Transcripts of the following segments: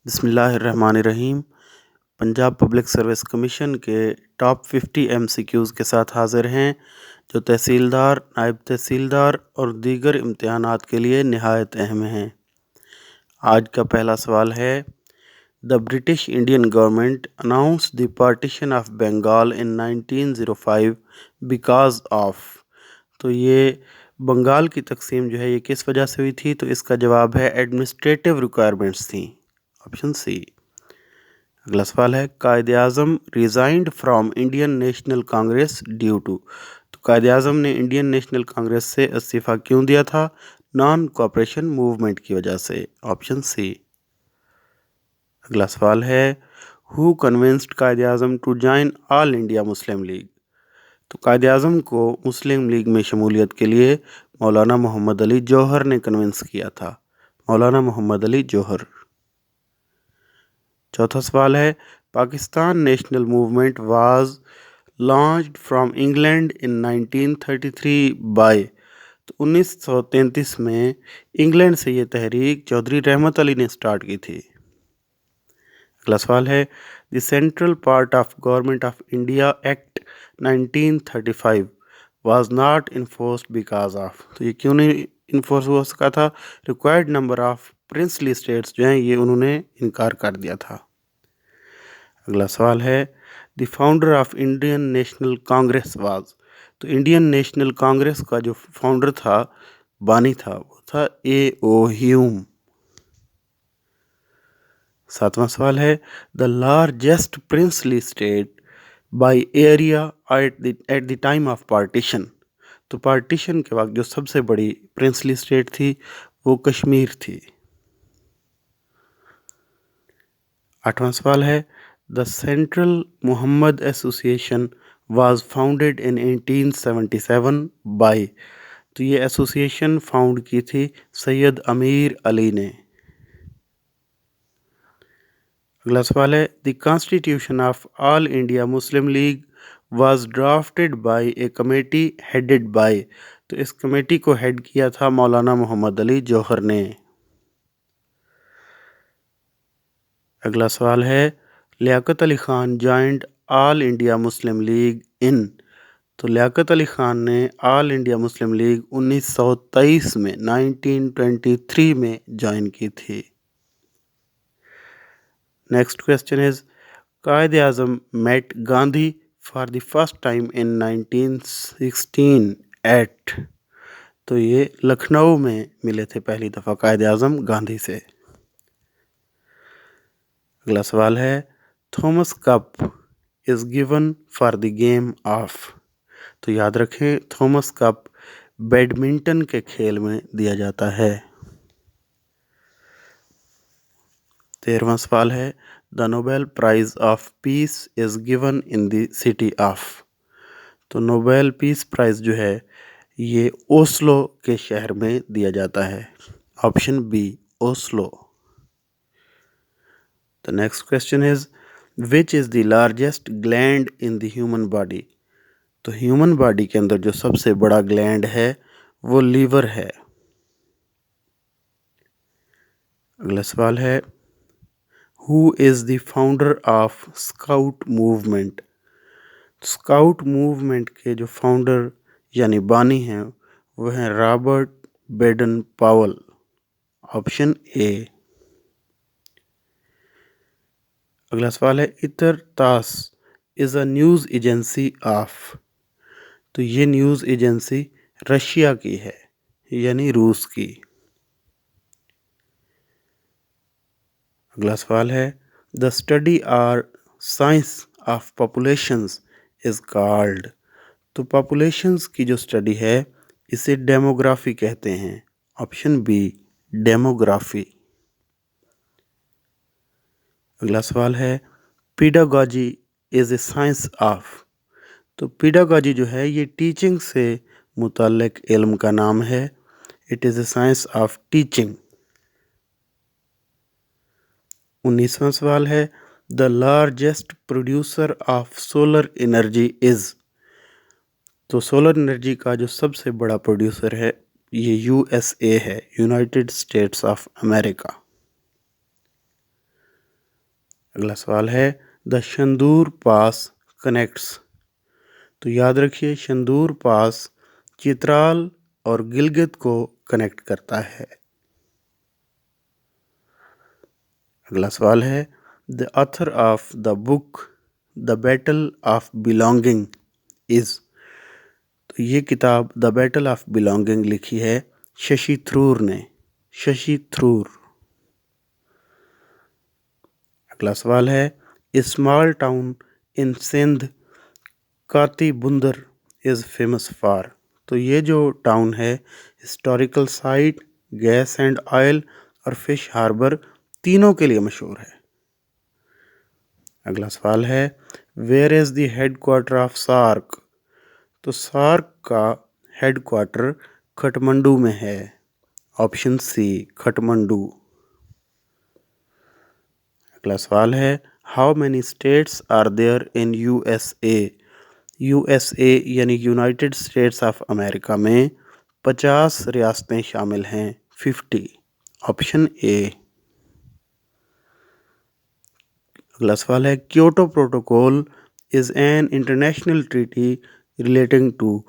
بسم اللہ الرحمن الرحیم۔ پنجاب پبلک سروس کمیشن کے ٹاپ 50 MCQs کے ساتھ حاضر ہیں جو تحصیلدار، نائب تحصیلدار اور دیگر امتحانات کے لیے نہایت اہم ہیں۔ آج کا پہلا سوال ہے The British Indian government announced the partition of Bengal in 1905 because of۔ تو یہ بنگال کی تقسیم جو ہے یہ کس وجہ سے ہوئی تھی؟ تو اس کا جواب ہے ایڈمنسٹریٹو ریکوائرمنٹس تھیں، آپشن سی۔ اگلا سوال ہے Quaid Azam resigned from Indian National Congress due to. تو قائد اعظم نے انڈین نیشنل کانگریس سے استعفیٰ کیوں دیا تھا؟ نان کوآپریشن موومنٹ کی وجہ سے، آپشن سی۔ اگلا سوال ہے who convinced Quaid Azam to join All India Muslim League. تو قائد اعظم کو مسلم لیگ میں شمولیت کے لیے مولانا محمد علی جوہر نے کنونس کیا تھا، مولانا محمد علی جوہر۔ چوتھا سوال ہے Pakistan national movement was launched from England in 1933 by. تو 1933 میں انگلینڈ سے یہ تحریک چودھری رحمت علی نے سٹارٹ کی تھی۔ اگلا سوال ہے the central part of government of India act 1935 was not enforced because of. تو یہ کیوں نہیں انفورس ہو سکا تھا؟ Required number of princely states جو ہیں یہ انہوں نے انکار کر دیا تھا۔ اگلا سوال ہے دی founder of Indian National Congress was. تو انڈین نیشنل کانگریس کا جو فاؤنڈر تھا، بانی تھا، وہ تھا A.O. ہیوم۔ ساتواں سوال ہے the largest princely state by area at the time of partition. تو پارٹیشن کے وقت جو سب سے بڑی پرنسلی اسٹیٹ تھی وہ کشمیر تھی۔ آٹھواں سوال ہے the central Muhammad association was founded in 1877 by. تو یہ ایسوسیشن فاؤنڈ کی تھی سید امیر علی نے۔ اگلا سوال ہے the constitution of All India Muslim League was drafted by a committee headed by. تو اس کمیٹی کو ہیڈ کیا تھا مولانا محمد علی جوہر نے۔ اگلا سوال ہے لیاقت علی خان جوائنڈ آل انڈیا مسلم لیگ ان۔ تو لیاقت علی خان نے آل انڈیا مسلم لیگ 1923 میں 1923 میں جوائن کی تھی۔ Next question is Quaid Azam met Gandhi for the first time in 1916 at. تو یہ لکھنؤ میں ملے تھے پہلی دفعہ قائد اعظم گاندھی سے۔ اگلا سوال ہے Thomas cup is given for the game of. تو یاد رکھیں تھامس کپ بیڈمنٹن کے کھیل میں دیا جاتا ہے۔ 13واں سوال ہے the Nobel prize of peace is given in the city of. تو نوبیل پیس پرائز جو ہے یہ اوسلو کے شہر میں دیا جاتا ہے، option be Oslo. The next question is which is the largest gland in the human body۔ تو ہیومن باڈی کے اندر جو سب سے بڑا گلینڈ ہے وہ لیور ہے۔ اگلا سوال ہے who is the founder of scout movement۔ Scout movement کے جو فاؤنڈر یعنی بانی ہیں وہ ہیں رابرٹ بیڈن پاول، آپشن اے۔ اگلا سوال ہے اتر تاس از اے نیوز ایجنسی آف۔ تو یہ نیوز ایجنسی رشیا کی ہے یعنی روس کی۔ اگلا سوال ہے the study or science of populations is called. تو پاپولیشنز کی جو اسٹڈی ہے اسے ڈیموگرافی کہتے ہیں، آپشن بی ڈیموگرافی۔ اگلا سوال ہے pedagogy is a science of. تو پیڈاگوجی جو ہے یہ ٹیچنگ سے متعلق علم کا نام ہے، it is a science of teaching. 19واں سوال ہے the largest producer of solar energy is. تو سولر انرجی کا جو سب سے بڑا پروڈیوسر ہے یہ USA ہے، یونائٹڈ اسٹیٹس آف امریکہ۔ اگلا سوال ہے دا شندور پاس کنیکٹس، تو یاد رکھیے شندور پاس چترال اور گلگت کو کنیکٹ کرتا ہے۔ اگلا سوال ہے the author of the book the battle of belonging is, تو یہ کتاب دا بیٹل آف بلانگنگ لکھی ہے ششی تھرور نے، ششی تھرور۔ اگلا سوال ہے small town in Sindh Keti Bandar is famous for, تو یہ جو ٹاؤن ہے historical site, gas and oil اور فش ہاربر تینوں کے لیے مشہور ہے۔ اگلا سوال ہے where is the headquarter of SAARC, تو سارک کا ہیڈ کوارٹر کھٹمنڈو میں ہے، آپشن سی کھٹمنڈو۔ اگلا سوال ہے how many states are there in U S A, U S A یعنی یونائٹڈ اسٹیٹس آف امریکہ میں 50 ریاستیں شامل ہیں، 50، آپشن اے۔ اگلا سوال ہے Kyoto protocol is an international treaty relating to,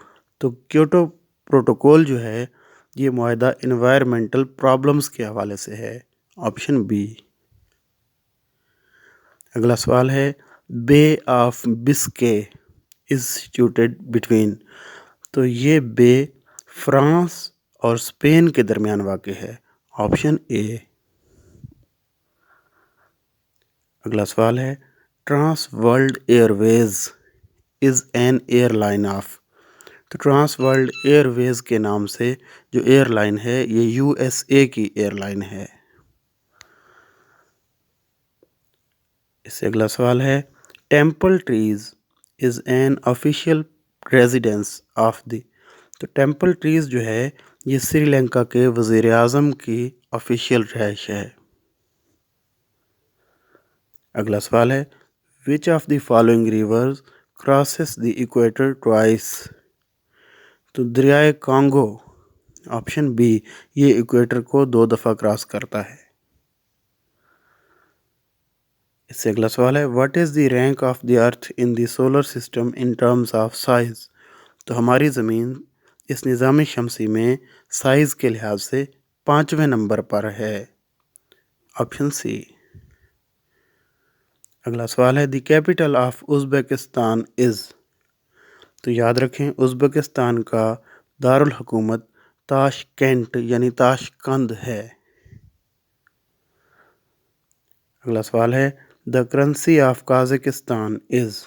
تو کیوٹو پروٹوکول جو ہے یہ معاہدہ انوائرمنٹل پرابلمس کے حوالے سے ہے، آپشن بی۔ اگلا سوال ہے بے آف بسکے از سچویٹڈ بٹوین، تو یہ بے فرانس اور اسپین کے درمیان واقع ہے، آپشن اے۔ اگلا سوال ہے trans world airways is an airline of, تو ٹرانس ورلڈ ایئر ویز کے نام سے جو ایئر لائن ہے یہ یو ایس اے کی ایئر لائن ہے۔ اس سے اگلا سوال ہے temple trees is an official residence of the, تو ٹیمپل ٹریز جو ہے یہ سری لنکا کے وزیر اعظم کی آفیشیل رہائش ہے۔ اگلا سوال ہے which of the following rivers crosses the equator twice, تو دریائے کانگو، آپشن بی، یہ ایکویٹر کو 2 دفعہ کراس کرتا ہے۔ اس سے اگلا سوال ہے what is the rank of the earth in the solar system in terms of size, تو ہماری زمین اس نظام شمسی میں سائز کے لحاظ سے 5ویں نمبر پر ہے، آپشن سی۔ اگلا سوال ہے دی کیپٹل آف ازبکستان از، تو یاد رکھیں ازبکستان کا دارالحکومت تاشکند یعنی تاشقند ہے۔ اگلا سوال ہے دا کرنسی آف قازقستان از،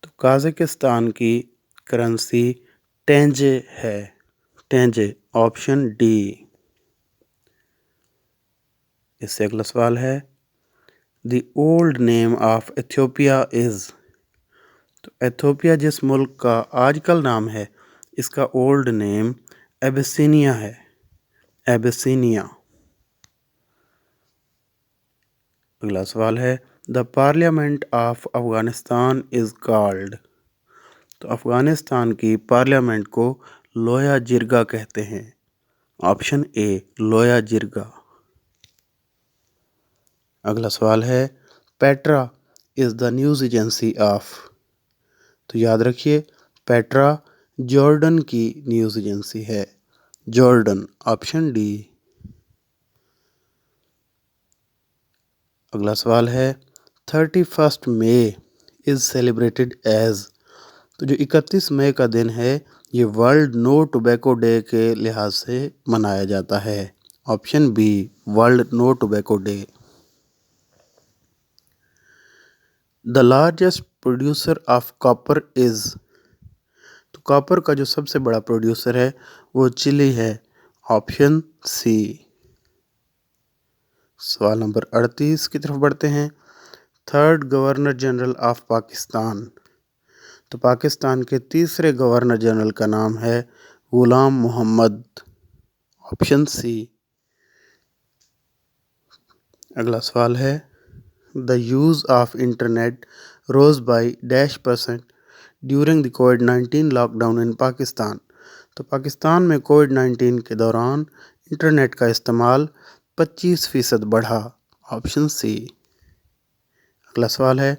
تو قازقستان کی کرنسی ٹینجے ہے، ٹینجے، آپشن ڈی۔ اس سے اگلا سوال ہے the old name of Ethiopia is, تو ایتھوپیا جس ملک کا آج کل نام ہے اس کا اولڈ نیم ایبیسینیا ہے، ایبیسینیا۔ اگلا سوال ہے the parliament of Afghanistan is called, تو افغانستان کی پارلیمنٹ کو لویا جرگا کہتے ہیں، آپشن اے لویا جرگا۔ اگلا سوال ہے Petra is the news agency of, تو یاد رکھیے پیٹرا جارڈن کی نیوز ایجنسی ہے، جارڈن، آپشن ڈی۔ اگلا سوال ہے 31 مئی از سیلیبریٹڈ ایز، تو جو 31 مئی کا دن ہے یہ ورلڈ نو ٹوبیکو ڈے کے لحاظ سے منایا جاتا ہے، option B World No Tobacco Day. The largest producer of copper is, تو کاپر کا جو سب سے بڑا پروڈیوسر ہے وہ چلی ہے، آپشن سی۔ سوال نمبر 38 کی طرف بڑھتے ہیں 3rd governor general of Pakistan, تو پاکستان کے تیسرے گورنر جنرل کا نام ہے غلام محمد، آپشن سی۔ اگلا سوال ہے the use of internet rose by -% during the COVID lockdown in Pakistan, تو پاکستان میں کووڈ-19 کے دوران انٹرنیٹ کا استعمال 25% بڑھا، آپشن سی۔ اگلا سوال ہے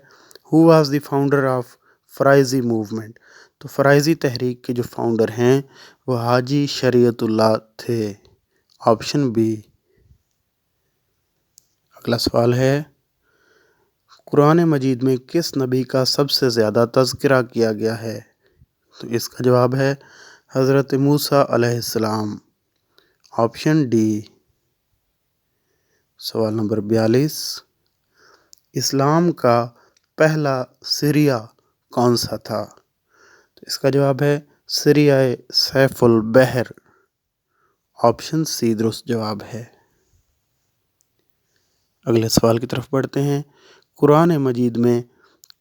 who was the founder of Faraizi movement? تو فرائضی تحریک کے جو فاؤنڈر ہیں وہ حاجی شریعت اللہ تھے، آپشن بی۔ اگلا سوال ہے قرآن مجید میں کس نبی کا سب سے زیادہ تذکرہ کیا گیا ہے؟ تو اس کا جواب ہے حضرت موسیٰ علیہ السلام، آپشن ڈی۔ سوال نمبر 42، اسلام کا پہلا سریہ کون سا تھا؟ تو اس کا جواب ہے سریہ سیف البحر، آپشن سی درست جواب ہے۔ اگلے سوال کی طرف بڑھتے ہیں، قرآن مجید میں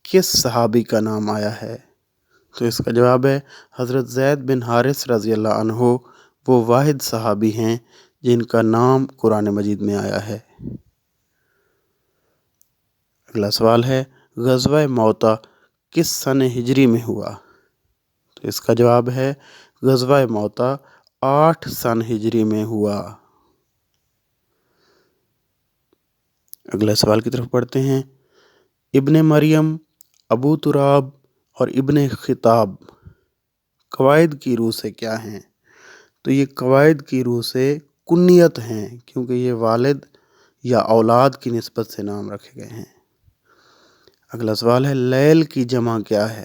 کس صحابی کا نام آیا ہے؟ تو اس کا جواب ہے حضرت زید بن حارث رضی اللہ عنہ، وہ واحد صحابی ہیں جن کا نام قرآن مجید میں آیا ہے۔ اگلا سوال ہے غزوہ موطا کس سن ہجری میں ہوا؟ تو اس کا جواب ہے غزوہ موطا 8 سن ہجری میں ہوا۔ اگلے سوال کی طرف پڑھتے ہیں، ابن مریم، ابو تراب اور ابن خطاب قواعد کی روح سے کیا ہیں؟ تو یہ قواعد کی روح سے کنیت ہیں، کیونکہ یہ والد یا اولاد کی نسبت سے نام رکھے گئے ہیں۔ اگلا سوال ہے لیل کی جمع کیا ہے؟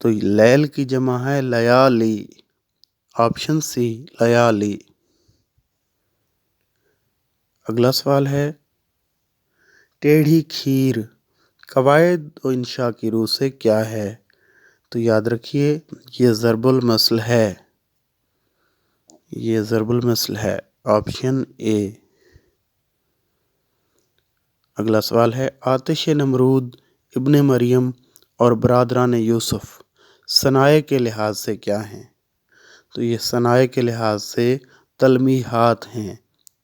تو لیل کی جمع ہے لیالی، آپشن سی لیالی۔ اگلا سوال ہے ٹیڑھی کھیر قواعد و انشاء کی روح سے کیا ہے؟ تو یاد رکھیے یہ ضرب المثل ہے، یہ ضرب المثل ہے، آپشن اے۔ اگلا سوال ہے آتش نمرود، ابن مریم اور برادران یوسف صنائع کے لحاظ سے کیا ہیں؟ تو یہ صنائع کے لحاظ سے تلمیحات ہیں،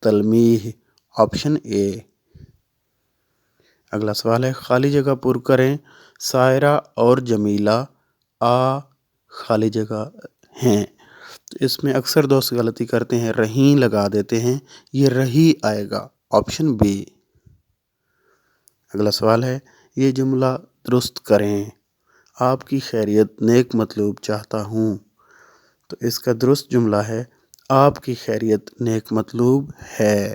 تلمیح، آپشن اے۔ اگلا سوال ہے خالی جگہ پر کریں، سائرہ اور جمیلہ خالی جگہ ہیں۔ تو اس میں اکثر دوست غلطی کرتے ہیں، رہیں لگا دیتے ہیں، یہ رہی آئے گا، آپشن بی۔ اگلا سوال ہے یہ جملہ درست کریں، آپ کی خیریت نیک مطلوب چاہتا ہوں۔ تو اس کا درست جملہ ہے آپ کی خیریت نیک مطلوب ہے۔